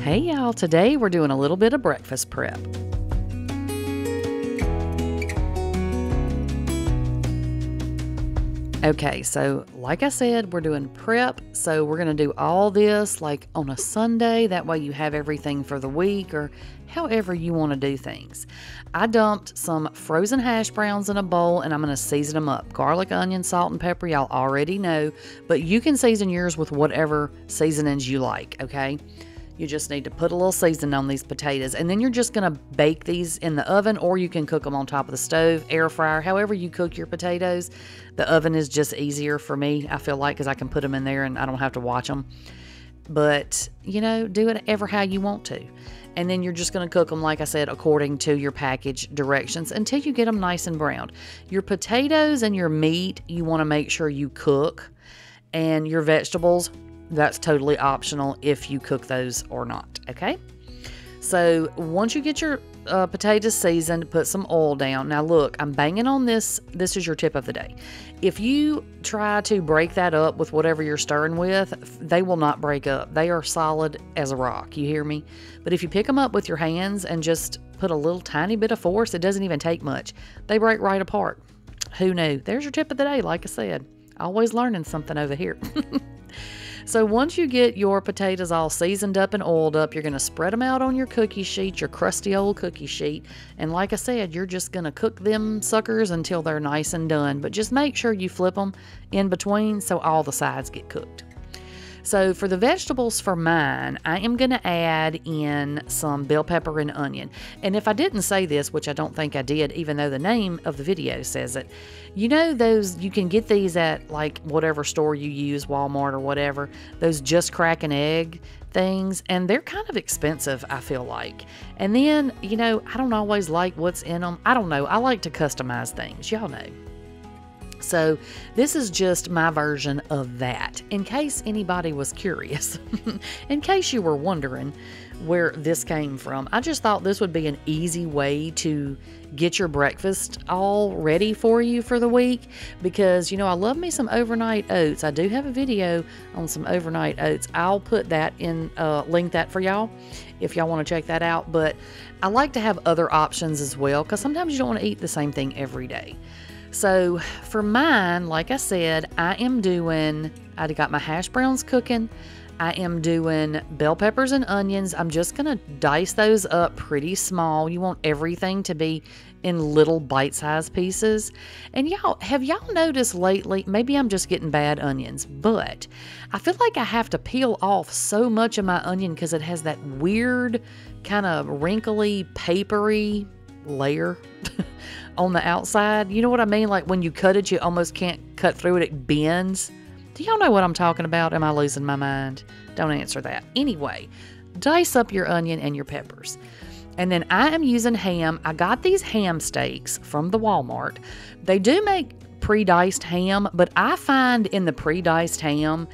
Hey y'all, today we're doing a little bit of breakfast prep. Okay, so like I said, we're doing prep, so we're going to do all this like on a Sunday. That way you have everything for the week or however you want to do things. I dumped some frozen hash browns in a bowl and I'm going to season them up. Garlic, onion, salt, and pepper, y'all already know, but you can season yours with whatever seasonings you like, okay? You just need to put a little seasoning on these potatoes, and then you're just going to bake these in the oven, or you can cook them on top of the stove, air fryer, however you cook your potatoes. The oven is just easier for me, I feel like, because I can put them in there and I don't have to watch them. But, you know, do it ever how you want to. And then you're just going to cook them, like I said, according to your package directions until you get them nice and browned. Your potatoes and your meat, you want to make sure you cook, and your vegetables, that's totally optional if you cook those or not, okay? So once you get your potatoes seasoned, put some oil down. Now look, I'm banging on this. This is your tip of the day. If you try to break that up with whatever you're stirring with, they will not break up. They are solid as a rock, you hear me? But if you pick them up with your hands and just put a little tiny bit of force, it doesn't even take much. They break right apart. Who knew? There's your tip of the day, like I said. Always learning something over here. So once you get your potatoes all seasoned up and oiled up, you're going to spread them out on your cookie sheet, your crusty old cookie sheet. And like I said, you're just going to cook them suckers until they're nice and done. But just make sure you flip them in between so all the sides get cooked. So for the vegetables for mine, I am going to add in some bell pepper and onion. And if I didn't say this, which I don't think I did, even though the name of the video says it, you know those, you can get these at like whatever store you use, Walmart or whatever, those just crack an egg things, and they're kind of expensive, I feel like. And then, you know, I don't always like what's in them. I don't know. I like to customize things. Y'all know. So this is just my version of that, in case anybody was curious, in case you were wondering where this came from. I just thought this would be an easy way to get your breakfast all ready for you for the week, because, you know, I love me some overnight oats. I do have a video on some overnight oats. I'll put that in, link that for y'all if y'all want to check that out. But I like to have other options as well, because sometimes you don't want to eat the same thing every day. So for mine, like I said, I got my hash browns cooking. I am doing bell peppers and onions. I'm just going to dice those up pretty small. You want everything to be in little bite-sized pieces. And have y'all noticed lately, maybe I'm just getting bad onions, but I feel like I have to peel off so much of my onion because it has that weird kind of wrinkly, papery layer on the outside. You know what I mean? Like when you cut it, you almost can't cut through it. It bends. Do y'all know what I'm talking about? Am I losing my mind? Don't answer that. Anyway, dice up your onion and your peppers. And then I am using ham. I got these ham steaks from the Walmart. They do make pre-diced ham, but I find in the pre-diced ham,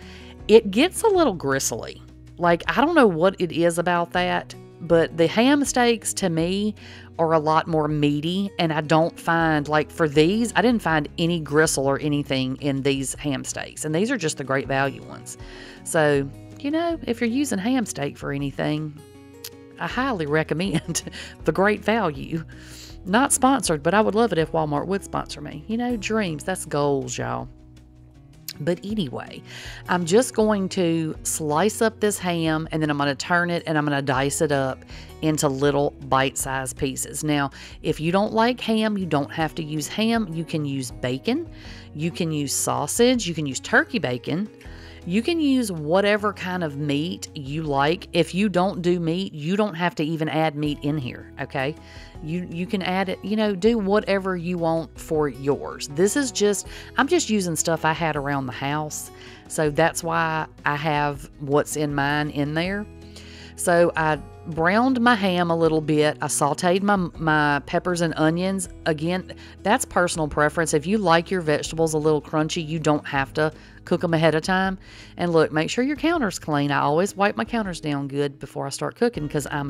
it gets a little gristly. Like, I don't know what it is about that, but the ham steaks to me are a lot more meaty, and I don't find, like for these, I didn't find any gristle or anything in these ham steaks, and these are just the Great Value ones. So, you know, if you're using ham steak for anything, I highly recommend the Great Value. Not sponsored, but I would love it if Walmart would sponsor me. You know, dreams, that's goals, y'all. But anyway, I'm just going to slice up this ham, and then I'm going to turn it and I'm going to dice it up into little bite-sized pieces. Now, if you don't like ham, you don't have to use ham. You can use bacon. You can use sausage. You can use turkey bacon. You can use whatever kind of meat you like. If you don't do meat, you don't have to even add meat in here, okay? You can add it, you know, do whatever you want for yours. This is just, I'm just using stuff I had around the house. So that's why I have what's in mine in there. So I browned my ham a little bit. I sauteed my peppers and onions. Again, that's personal preference. If you like your vegetables a little crunchy, you don't have to cook them ahead of time. And look, make sure your counter's clean. I always wipe my counters down good before I start cooking, because I'm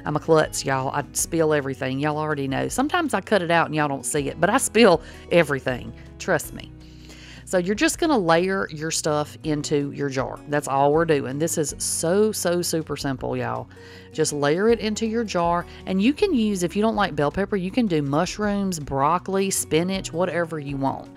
a klutz, y'all. I spill everything. Y'all already know. Sometimes I cut it out and y'all don't see it, but I spill everything. Trust me. So you're just going to layer your stuff into your jar. That's all we're doing. This is so super simple, y'all. Just layer it into your jar, and you can use, if you don't like bell pepper, you can do mushrooms, broccoli, spinach, whatever you want.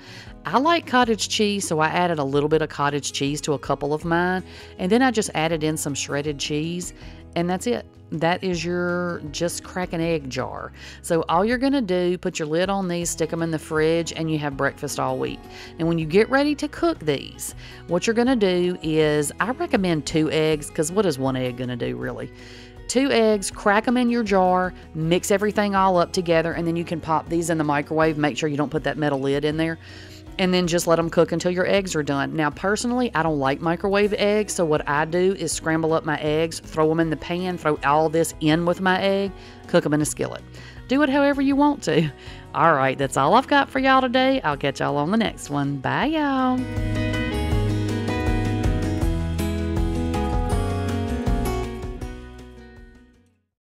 I like cottage cheese, so I added a little bit of cottage cheese to a couple of mine, and then I just added in some shredded cheese, and that's it. That is your just crack an egg jar. So all you're going to do, put your lid on these, stick them in the fridge, and you have breakfast all week. And when you get ready to cook these, what you're going to do is, I recommend 2 eggs, because what is 1 egg going to do really? 2 eggs, crack them in your jar, mix everything all up together, and then you can pop these in the microwave. Make sure you don't put that metal lid in there. And then just let them cook until your eggs are done. Now, personally, I don't like microwave eggs, so what I do is scramble up my eggs, throw them in the pan, throw all this in with my egg, cook them in a skillet. Do it however you want to. All right, that's all I've got for y'all today. I'll catch y'all on the next one. Bye, y'all.